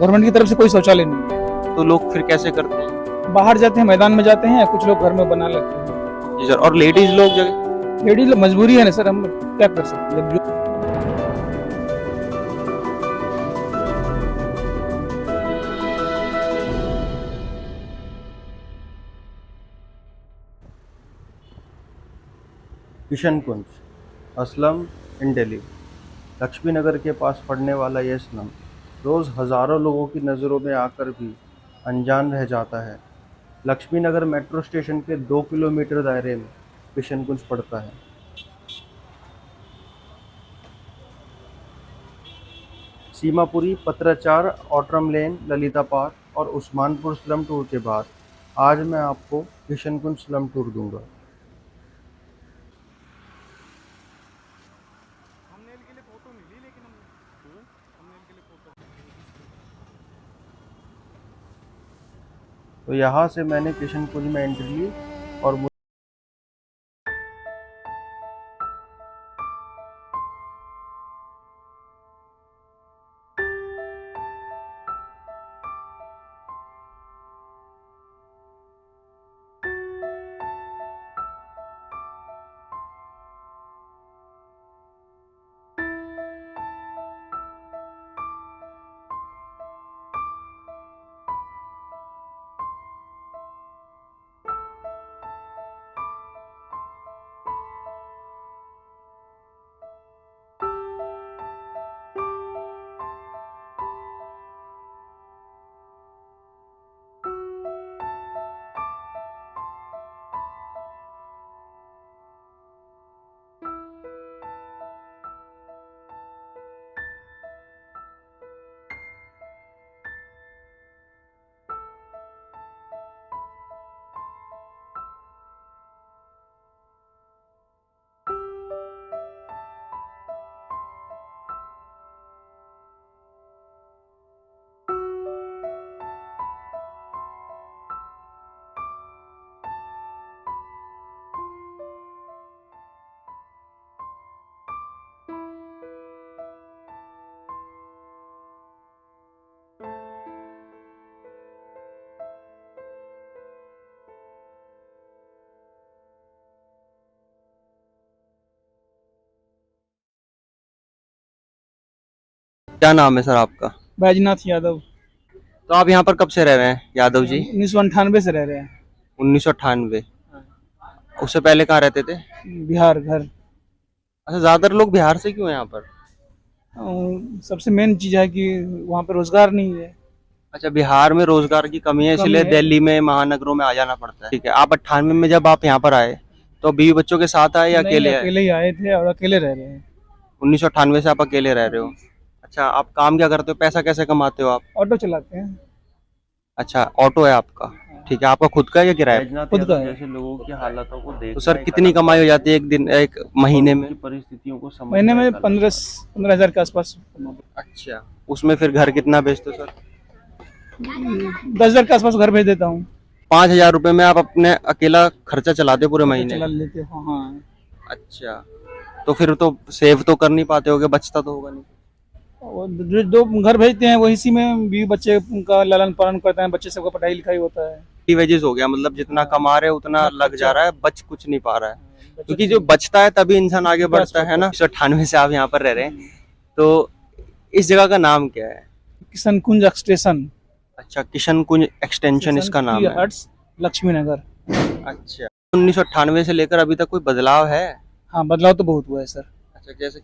Government की तरफ से कोई शौचालय नहीं है। तो लोग फिर कैसे करते हैं? बाहर जाते हैं, मैदान में जाते हैं, कुछ लोग घर में बना लेते हैं। जी सर, और लेडीज लोग जगह? लेडीज लोग मजबूरी है ना सर, हम क्या कर सकते हैं। किशन कुंज, असलम इन दिल्ली। लक्ष्मी नगर के पास पड़ने वाला यह स्लम रोज़ हज़ारों लोगों की नज़रों में आकर भी अनजान रह जाता है। लक्ष्मी नगर मेट्रो स्टेशन के 2 किलोमीटर दायरे में किशन कुंज पड़ता है। सीमापुरी, पत्राचार, ऑटरम लेन, ललिता पार्क और उस्मानपुर स्लम टूर के बाद आज मैं आपको किशन कुंज स्लम टूर दूंगा। तो यहाँ से मैंने किशन कुंज में एंट्री ली और क्या नाम है सर आपका? बैजनाथ यादव। तो आप यहाँ पर कब से रह रहे हैं यादव जी? 1998 से रह रहे हैं। 1998। उससे पहले कहाँ रहते थे? बिहार घर। अच्छा, ज्यादातर लोग बिहार से क्यों हैं यहाँ पर? सबसे मेन चीज है कि वहाँ पे रोजगार नहीं है। अच्छा, बिहार में रोजगार की कमी है, इसलिए दिल्ली में महानगरों में आ जाना पड़ता है। ठीक है, आप 98 में जब आप यहाँ पर आए तो बीवी बच्चों के साथ आए या अकेले आए? अकेले ही आए थे और अकेले रह रहे हैं। 1998 से आप अकेले रह रहे हो। अच्छा, आप काम क्या करते हो, पैसा कैसे कमाते हो आप? ऑटो चलाते हैं। अच्छा, ऑटो है आपका। ठीक है, आपका खुद का है या किराया? बैजनाथ खुद का यादव है। जैसे लोगों की हालतों को देख तो सर कितनी कमाई हो जाती है एक दिन, एक महीने में? परिस्थितियों को समझ महीने में 15 हजार के आसपास। अच्छा, उसमें फिर घर कितना बेचते हो सर? 10 हजार के आसपास घर भेज देता हूँ। 5,000 रुपए में आप अपने अकेला खर्चा चलाते हो पूरे महीने? चला लेते हो। हाँ। अच्छा, तो फिर तो सेव तो कर नहीं पाते होगे, बचता तो होगा नहीं। और जो दो घर भेजते हैं वो इसी में बीवी बच्चे का लालन पालन करते हैं, बच्चे सबका पढ़ाई लिखाई होता है। वेजेस हो गया, मतलब जितना कमा रहे उतना लग जा रहा है, बच कुछ नहीं पा रहा है। क्योंकि जो बचता है तभी इंसान आगे बढ़ता है ना। 1998 से आप यहाँ पर रह रहे हैं, तो इस जगह का नाम क्या है? किशन कुंज एक्सटेंशन। अच्छा, किशन कुंज एक्सटेंशन इसका नाम है। लक्ष्मी नगर। अच्छा, 1998 से लेकर अभी तक कोई बदलाव है? हाँ, बदलाव तो बहुत हुआ है सर। अच्छा, जैसे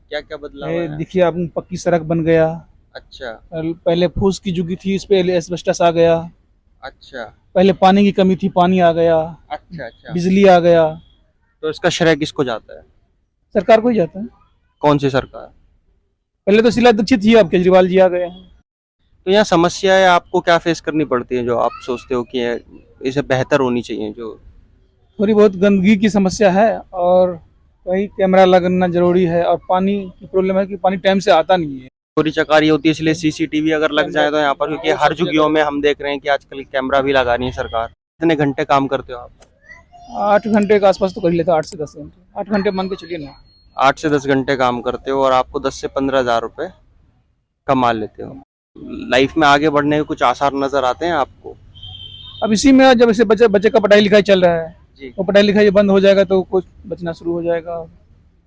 क्या क्या बदलाव है? देखिए, आप पक्की सड़क बन गया। अच्छा। पहले फूस की झुग्गी थी, इस पे एस्बेस्टस आ गया। अच्छा। पहले पानी की कमी थी, पानी आ गया। अच्छा अच्छा। बिजली आ गया। तो इसका श्रेय किसको जाता है? सरकार को ही जाता है। कौन सी सरकार? पहले तो शीला दीक्षित थी, अब केजरीवाल जी आ गए हैं। तो यहाँ समस्याएं आपको क्या फेस करनी पड़ती है जो आप सोचते हो कि इसे बेहतर होनी चाहिए? जो थोड़ी बहुत गंदगी की समस्या है और वही कैमरा लगना जरूरी है, और पानी की प्रॉब्लम है कि पानी टाइम से आता नहीं है। चोरी चकारी होती है, इसलिए सीसीटीवी अगर लग जाए तो यहाँ पर, क्योंकि हर झुग्गियों में हम देख रहे हैं कि आजकल कैमरा भी लगा रही है सरकार। कितने घंटे काम करते हो आप? 8 घंटे के आसपास तो कर लेता, 8 से 10 घंटे। 8 घंटे मान के चलिए ना। 8 से 10 घंटे काम करते हो और आपको 10 से 15 हजार रुपए कमा लेते हो। लाइफ में आगे बढ़ने के कुछ आसार नजर आते हैं आपको? अब इसी में जब ऐसे बच्चे बच्चे का पढ़ाई लिखाई चल रहा है, जी। वो पढ़ाई लिखाई बंद हो जाएगा तो कुछ बचना शुरू हो जाएगा।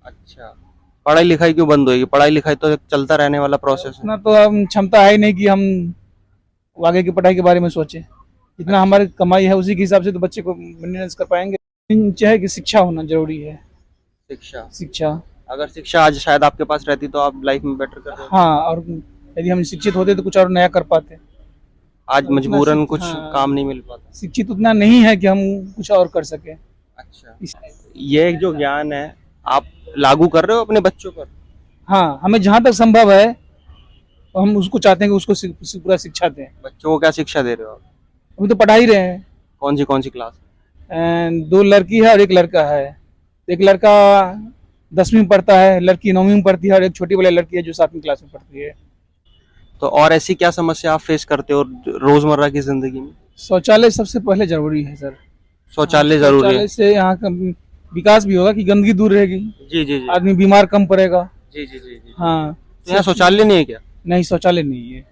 अच्छा, पढ़ाई लिखाई क्यों बंद होगी? पढ़ाई लिखाई तो एक चलता रहने वाला प्रोसेस है। उतना तो हम क्षमता है ही नहीं कि हम आगे की पढ़ाई के बारे में सोचें। जितना हमारी कमाई है उसी के हिसाब से तो बच्चे को मेंटेनेंस कर पाएंगे। चाहे कि शिक्षा होना जरूरी है। शिक्षा, शिक्षा, अगर शिक्षा आज शायद आपके पास रहती तो आप लाइफ में बेटर कर रहे होते। हाँ, और यदि हम शिक्षित होते तो कुछ और नया कर पाते। आज और उतना मजबूरन कुछ हाँ, काम नहीं मिल पाता। शिक्षित उतना नहीं है कि हम कुछ और कर सके। अच्छा, ये जो ज्ञान है आप लागू कर रहे हो अपने बच्चों पर? हाँ, हमें जहाँ तक संभव है तो हम उसको चाहते हैं कि उसको पूरा शिक्षा दें। बच्चों को क्या शिक्षा दे रहे हो आप? अभी तो पढ़ा ही रहे हैं। कौन सी क्लास? दो लड़की है और एक लड़का है। एक लड़का 10वीं में पढ़ता है, लड़की 9वीं में पढ़ती है, और एक छोटी वाली लड़की है जो 7वीं क्लास में पढ़ती है। तो और ऐसी क्या समस्या आप फेस करते हो रोजमर्रा की जिंदगी में? शौचालय सबसे पहले जरूरी है सर। शौचालय जरूरी है। शौचालय से यहाँ का विकास भी होगा कि गंदगी दूर रहेगी, जी जी जी आदमी बीमार कम पड़ेगा। जी जी जी जी। हाँ, तो यहाँ शौचालय नहीं है क्या? नहीं, शौचालय नहीं है।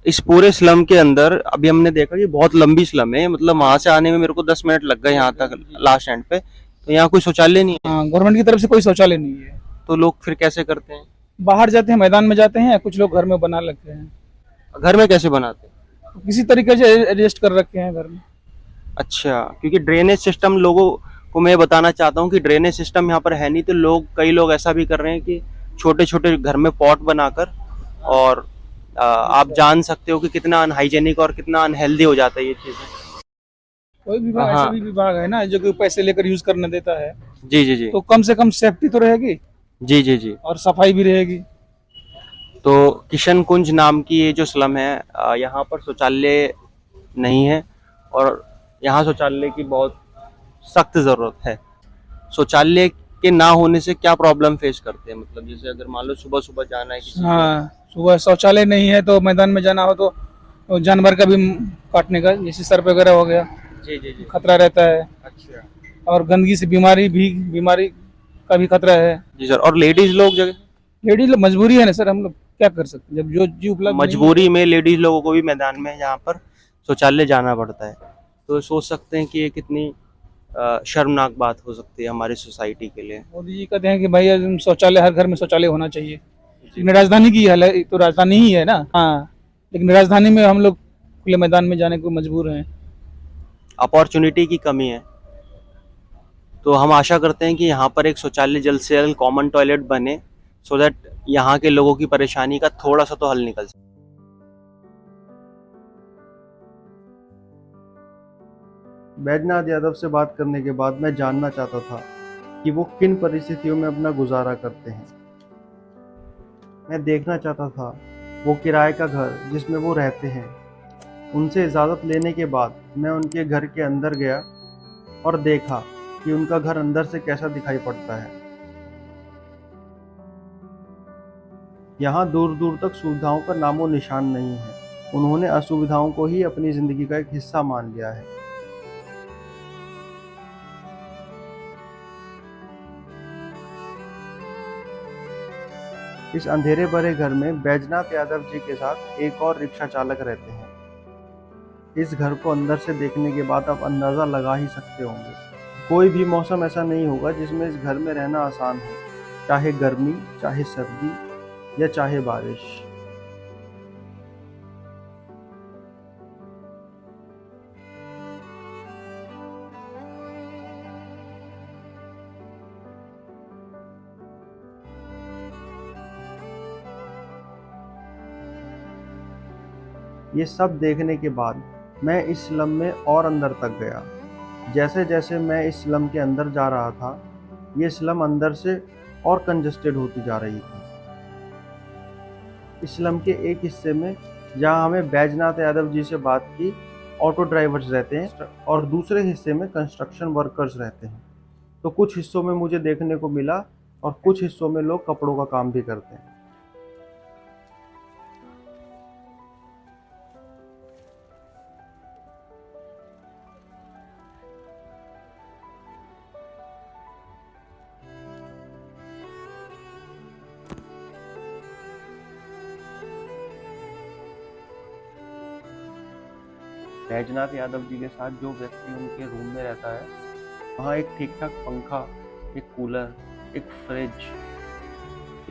इस पूरे स्लम के अंदर अभी हमने देखा कि बहुत लंबी स्लम है, मतलब वहां से आने में मेरे को 10 मिनट लग गए यहाँ तक लास्ट एंड पे। तो यहाँ कोई शौचालय नहीं है। हाँ, गवर्नमेंट की तरफ से कोई शौचालय नहीं है। तो लोग फिर कैसे करते हैं? बाहर जाते हैं, मैदान में जाते हैं, कुछ लोग घर में बना लेते हैं। घर में कैसे बनाते हैं? तो किसी तरीके से एडजस्ट कर रखे हैं घर में। अच्छा, क्योंकि ड्रेनेज सिस्टम लोगों को मैं बताना चाहता हूँ कि ड्रेनेज सिस्टम यहाँ पर है नहीं, तो कई लोग ऐसा भी कर रहे हैं कि छोटे छोटे घर में पॉट बनाकर, और आप जान सकते हो कि कितना अनहाइजेनिक और कितना अनहेल्दी हो जाता है ये चीजें। कोई विभाग, हाँ। ऐसा भी विभाग है ना जो कि पैसे लेकर यूज करने देता है, जी जी जी तो कम से कम सेफ्टी तो रहेगी जी जी जी। और सफाई भी रहेगी। तो किशन कुंज नाम की ये जो स्लम है, यहाँ पर शौचालय नहीं है, और यहाँ शौचालय की बहुत सख्त जरूरत है। शौचालय के ना होने से क्या प्रॉब्लम फेस करते हैं? मतलब जैसे अगर मान लो सुबह सुबह जाना है किसी को। हाँ, सुबह शौचालय नहीं है तो मैदान में जाना हो तो जानवर का भी काटने का, जैसे सर्प वगैरह हो गया, जी जी जी। खतरा रहता है। अच्छा। और गंदगी से बीमारी का भी खतरा है। जी सर, और लेडीज लोग जगह लेडीज लोग मजबूरी है ना सर, हम लोग क्या कर सकते हैं जब जो जी उपलब्ध नहीं है। मजबूरी में लेडीज लोगों को भी मैदान में यहाँ पर शौचालय जाना पड़ता है। तो सोच सकते हैं कि ये कितनी शर्मनाक बात हो सकती है हमारी सोसाइटी के लिए। मोदी जी कहते हैं कि भाई शौचालय, हर घर में शौचालय होना चाहिए। लेकिन राजधानी की हाल है, तो राजधानी ही है ना। हाँ, लेकिन राजधानी में हम लोग खुले मैदान में जाने को मजबूर हैं। अपॉर्चुनिटी की कमी है। तो हम आशा करते हैं कि यहाँ पर एक शौचालय जल्द से जल्द कॉमन टॉयलेट बने, सो दैट यहाँ के लोगों की परेशानी का थोड़ा सा तो हल निकल सके। बैजनाथ यादव से बात करने के बाद मैं जानना चाहता था कि वो किन परिस्थितियों में अपना गुजारा करते हैं। मैं देखना चाहता था वो किराए का घर जिसमें वो रहते हैं। उनसे इजाज़त लेने के बाद मैं उनके घर के अंदर गया और देखा कि उनका घर अंदर से कैसा दिखाई पड़ता है। यहाँ दूर दूर तक सुविधाओं का नामो निशान नहीं है। उन्होंने असुविधाओं को ही अपनी ज़िंदगी का एक हिस्सा मान लिया है। इस अंधेरे भरे घर में बैजनाथ यादव जी के साथ एक और रिक्शा चालक रहते हैं। इस घर को अंदर से देखने के बाद आप अंदाज़ा लगा ही सकते होंगे, कोई भी मौसम ऐसा नहीं होगा जिसमें इस घर में रहना आसान हो, चाहे गर्मी, चाहे सर्दी या चाहे बारिश। ये सब देखने के बाद मैं इस स्लम में और अंदर तक गया। जैसे जैसे मैं इस स्लम के अंदर जा रहा था, ये स्लम अंदर से और कंजस्टेड होती जा रही थी। इस स्लम के एक हिस्से में, जहां हमें बैजनाथ यादव जी से बात की, ऑटो ड्राइवर्स रहते हैं और दूसरे हिस्से में कंस्ट्रक्शन वर्कर्स रहते हैं। तो कुछ हिस्सों में मुझे देखने को मिला और कुछ हिस्सों में लोग कपड़ों का काम भी करते हैं। बैजनाथ यादव जी के साथ जो व्यक्ति उनके रूम में रहता है, वहाँ एक ठीक ठाक पंखा, एक कूलर, एक फ्रिज,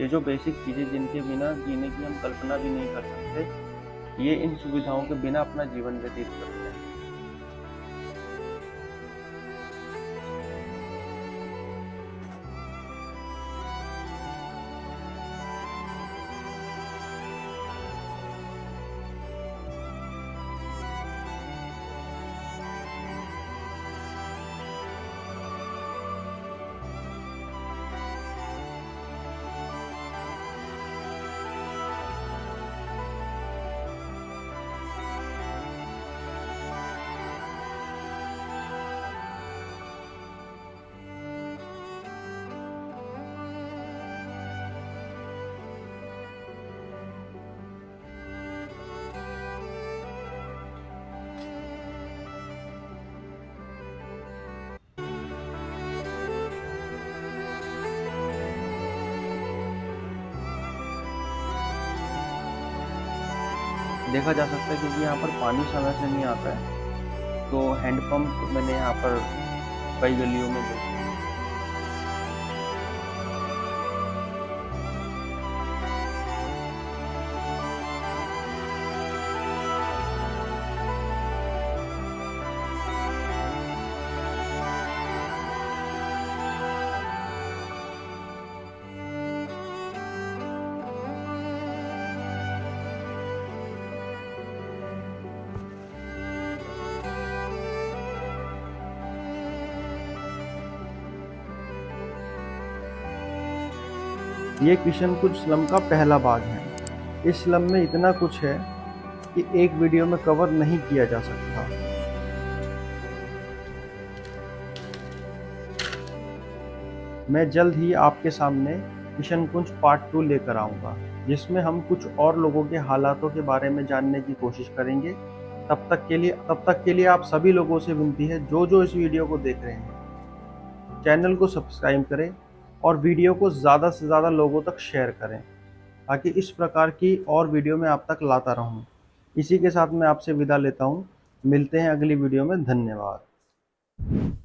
ये जो बेसिक चीज़ें जिनके बिना जीने की हम कल्पना भी नहीं कर सकते, ये इन सुविधाओं के बिना अपना जीवन व्यतीत करते हैं। देखा जा सकता है क्योंकि यहाँ पर पानी समय से नहीं आता है, तो हैंडपंप मैंने यहाँ पर कई गलियों में देखे। ये किशनकुंज स्लम का पहला भाग है। इस स्लम में इतना कुछ है कि एक वीडियो में कवर नहीं किया जा सकता। मैं जल्द ही आपके सामने किशनकुंज पार्ट 2 लेकर आऊँगा, जिसमें हम कुछ और लोगों के हालातों के बारे में जानने की कोशिश करेंगे। तब तक के लिए आप सभी लोगों से विनती है, जो इस वीडियो को देख रहे हैं, चैनल को सब्सक्राइब करें और वीडियो को ज़्यादा से ज़्यादा लोगों तक शेयर करें, ताकि इस प्रकार की और वीडियो मैं आप तक लाता रहूं। इसी के साथ मैं आपसे विदा लेता हूं। मिलते हैं अगली वीडियो में। धन्यवाद।